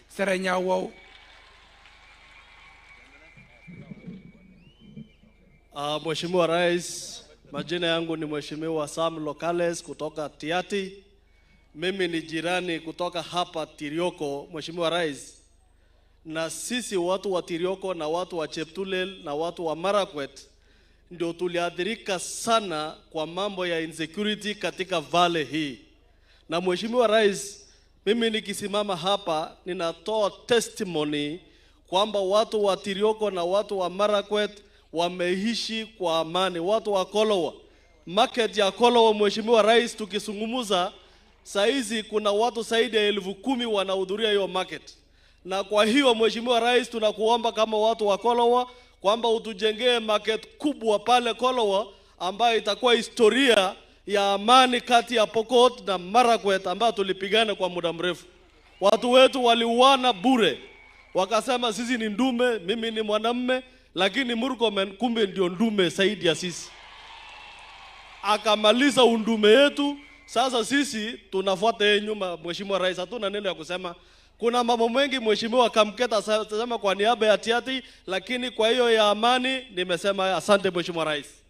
Serenyawo. Mheshimiwa Rais, majina yangu ni Mheshimiwa Sam Lokales kutoka Tiaty. Mimi ni jirani kutoka hapa Tirioko, Mheshimiwa Rais. Na sisi watu wa Tirioko na watu wa Cheptulel na watu wa Marakwet ndio tuliathirika sana kwa mambo ya insecurity katika valley hii. Na Mheshimiwa Rais, mimi nikisimama hapa ninatoa testimony kwamba watu wa Tirioko na watu wa Marakwet wameishi kwa amani. Watu wa Kolowa, market ya Kolowa, Mheshimiwa Rais, tukizungumza saizi kuna watu zaidi ya 10,000 wanahudhuria hiyo market. Na kwa hiyo Mheshimiwa Rais, tunakuomba kama watu wa Kolowa kwamba utujengee market kubwa pale Kolowa ambayo itakuwa historia ya amani kati ya Pokot na Marakwet ambayo tulipigana kwa muda mrefu. Watu wetu waliuana bure. Wakasema sisi ni ndume, mimi ni mwanamume, lakini Murkomen kumbe ndio ndume zaidi ya sisi. Akamaliza undume yetu, sasa sisi tunafuata yeye nyuma. Mheshimiwa Rais, hatuna neno ya kusema. Kuna mambo mengi Mheshimiwa Kamketa sema kwa niaba ya Tiaty, lakini kwa hiyo ya amani nimesema asante Mheshimiwa Rais.